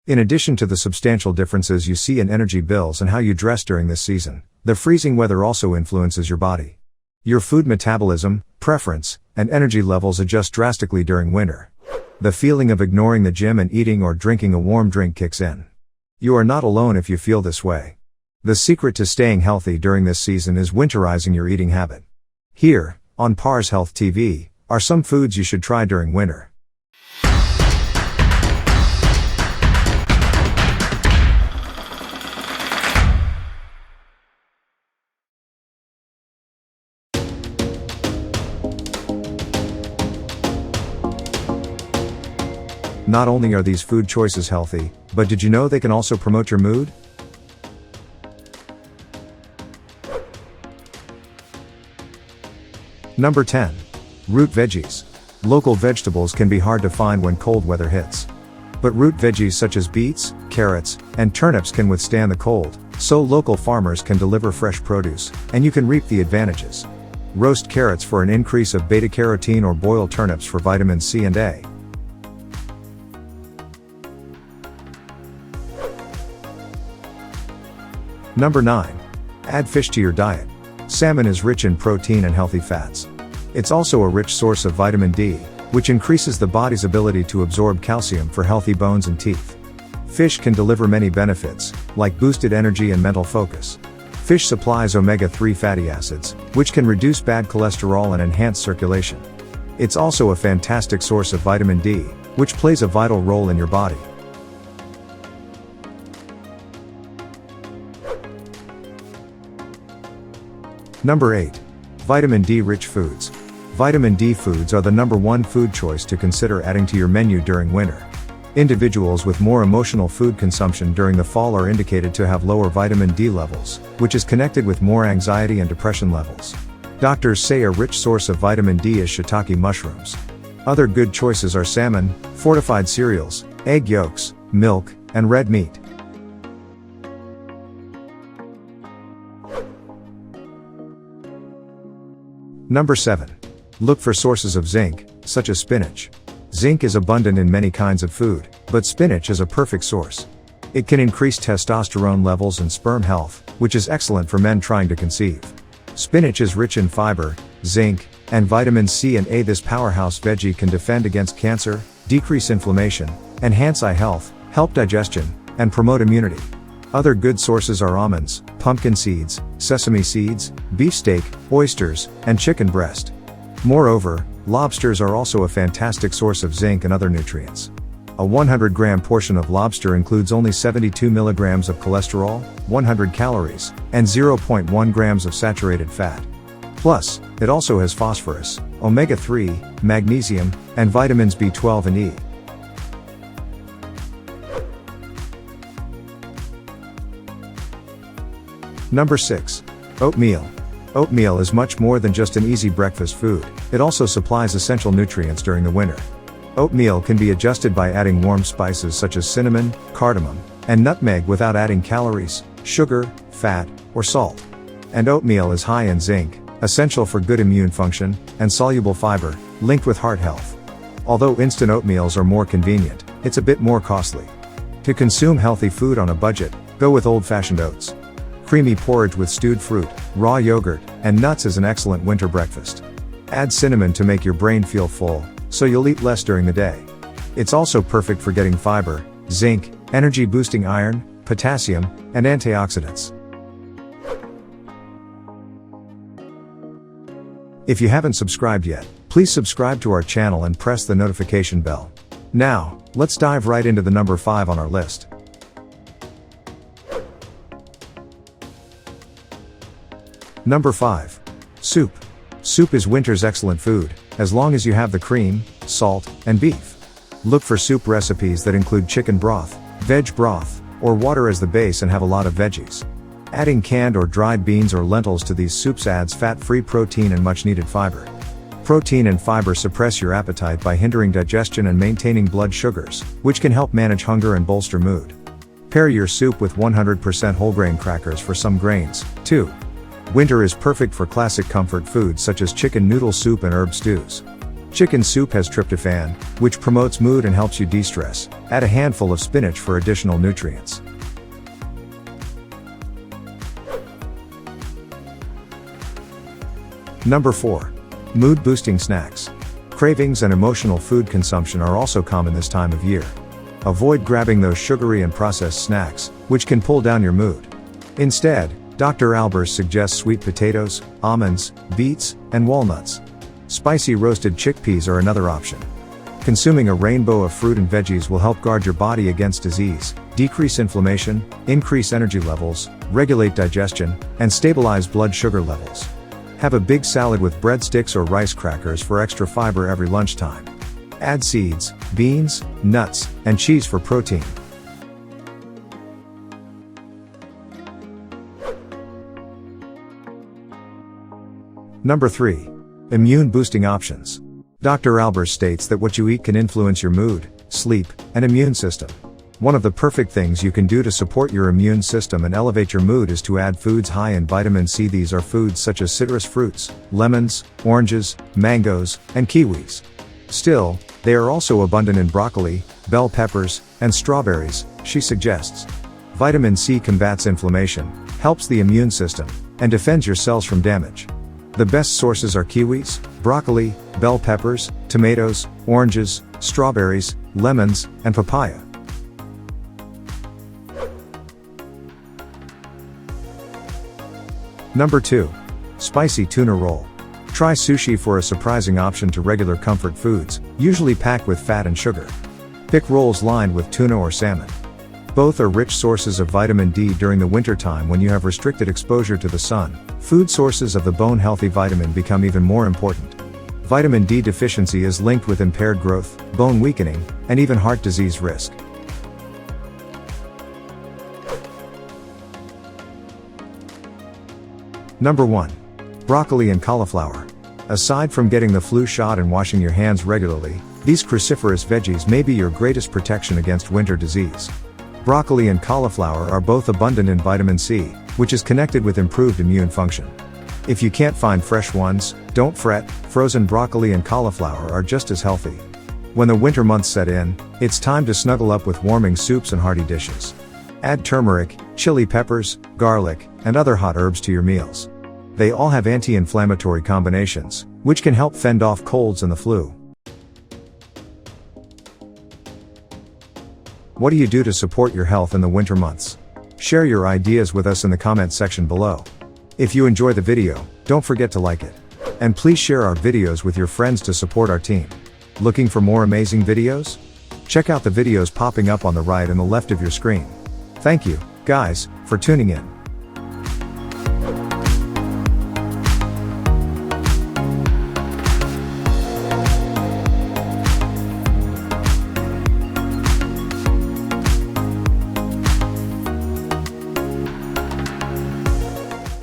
In addition to the substantial differences you see in energy bills and how you dress during this season, the freezing weather also influences your body. Your food metabolism, preference, and energy levels adjust drastically during winter. The feeling of ignoring the gym and eating or drinking a warm drink kicks in. You are not alone if you feel this way. The secret to staying healthy during this season is winterizing your eating habit. Here, on parshealthTV, are some foods you should try during winter. Not only are these food choices healthy, but did you know they can also promote your mood? Number 10. Root veggies. Local vegetables can be hard to find when cold weather hits. But root veggies such as beets, carrots, and turnips can withstand the cold, so local farmers can deliver fresh produce, and you can reap the advantages. Roast carrots for an increase of beta-carotene or boil turnips for vitamin C and A. Number 9. Add fish to your diet. Salmon is rich in protein and healthy fats. It's also a rich source of vitamin D, which increases the body's ability to absorb calcium for healthy bones and teeth. Fish can deliver many benefits, like boosted energy and mental focus. Fish supplies omega-3 fatty acids, which can reduce bad cholesterol and enhance circulation. It's also a fantastic source of vitamin D, which plays a vital role in your body. Number 8. Vitamin D-rich foods. Vitamin D foods are the number one food choice to consider adding to your menu during winter. Individuals with more emotional food consumption during the fall are indicated to have lower vitamin D levels, which is connected with more anxiety and depression levels. Doctors say a rich source of vitamin D is shiitake mushrooms. Other good choices are salmon, fortified cereals, egg yolks, milk, and red meat. Number 7. Look for sources of zinc, such as spinach. Zinc is abundant in many kinds of food, but spinach is a perfect source. It can increase testosterone levels and sperm health, which is excellent for men trying to conceive. Spinach is rich in fiber, zinc, and vitamin C and A. This powerhouse veggie can defend against cancer, decrease inflammation, enhance eye health, help digestion, and promote immunity. Other good sources are almonds, pumpkin seeds, sesame seeds, beefsteak, oysters, and chicken breast. Moreover, lobsters are also a fantastic source of zinc and other nutrients. A 100-gram portion of lobster includes only 72 milligrams of cholesterol, 100 calories, and 0.1 grams of saturated fat. Plus, it also has phosphorus, omega-3, magnesium, and vitamins B12 and E. Number 6. Oatmeal. Oatmeal is much more than just an easy breakfast food, it also supplies essential nutrients during the winter. Oatmeal can be adjusted by adding warm spices such as cinnamon, cardamom, and nutmeg without adding calories, sugar, fat, or salt. And oatmeal is high in zinc, essential for good immune function, and soluble fiber, linked with heart health. Although instant oatmeals are more convenient, it's a bit more costly. To consume healthy food on a budget, go with old-fashioned oats. Creamy porridge with stewed fruit, raw yogurt, and nuts is an excellent winter breakfast. Add cinnamon to make your brain feel full, so you'll eat less during the day. It's also perfect for getting fiber, zinc, energy-boosting iron, potassium, and antioxidants. If you haven't subscribed yet, please subscribe to our channel and press the notification bell. Now, let's dive right into the number 5 on our list. Number 5. Soup. Soup is winter's excellent food, as long as you have the cream, salt, and beef. Look for soup recipes that include chicken broth, veg broth, or water as the base and have a lot of veggies. Adding canned or dried beans or lentils to these soups adds fat-free protein and much-needed fiber. Protein and fiber suppress your appetite by hindering digestion and maintaining blood sugars, which can help manage hunger and bolster mood. Pair your soup with 100% whole grain crackers for some grains, too. Winter is perfect for classic comfort foods such as chicken noodle soup and herb stews. Chicken soup has tryptophan, which promotes mood and helps you de-stress. Add a handful of spinach for additional nutrients. Number 4. Mood-boosting snacks. Cravings and emotional food consumption are also common this time of year. Avoid grabbing those sugary and processed snacks, which can pull down your mood. Instead, Dr. Albers suggests sweet potatoes, almonds, beets, and walnuts. Spicy roasted chickpeas are another option. Consuming a rainbow of fruit and veggies will help guard your body against disease, decrease inflammation, increase energy levels, regulate digestion, and stabilize blood sugar levels. Have a big salad with breadsticks or rice crackers for extra fiber every lunchtime. Add seeds, beans, nuts, and cheese for protein. Number 3. Immune-boosting options. Dr. Albers states that what you eat can influence your mood, sleep, and immune system. One of the perfect things you can do to support your immune system and elevate your mood is to add foods high in vitamin C. These are foods such as citrus fruits, lemons, oranges, mangoes, and kiwis. Still, they are also abundant in broccoli, bell peppers, and strawberries, she suggests. Vitamin C combats inflammation, helps the immune system, and defends your cells from damage. The best sources are kiwis, broccoli, bell peppers, tomatoes, oranges, strawberries, lemons, and papaya. Number 2. Spicy tuna roll. Try sushi for a surprising option to regular comfort foods, usually packed with fat and sugar. Pick rolls lined with tuna or salmon. Both are rich sources of vitamin D during the wintertime when you have restricted exposure to the sun. Food sources of the bone-healthy vitamin become even more important. Vitamin D deficiency is linked with impaired growth, bone weakening, and even heart disease risk. Number 1. Broccoli and cauliflower. Aside from getting the flu shot and washing your hands regularly, these cruciferous veggies may be your greatest protection against winter disease. Broccoli and cauliflower are both abundant in vitamin C, which is connected with improved immune function. If you can't find fresh ones, don't fret, frozen broccoli and cauliflower are just as healthy. When the winter months set in, it's time to snuggle up with warming soups and hearty dishes. Add turmeric, chili peppers, garlic, and other hot herbs to your meals. They all have anti-inflammatory combinations, which can help fend off colds and the flu. What do you do to support your health in the winter months? Share your ideas with us in the comment section below. If you enjoy the video, don't forget to like it. And please share our videos with your friends to support our team. Looking for more amazing videos? Check out the videos popping up on the right and the left of your screen. Thank you, guys, for tuning in.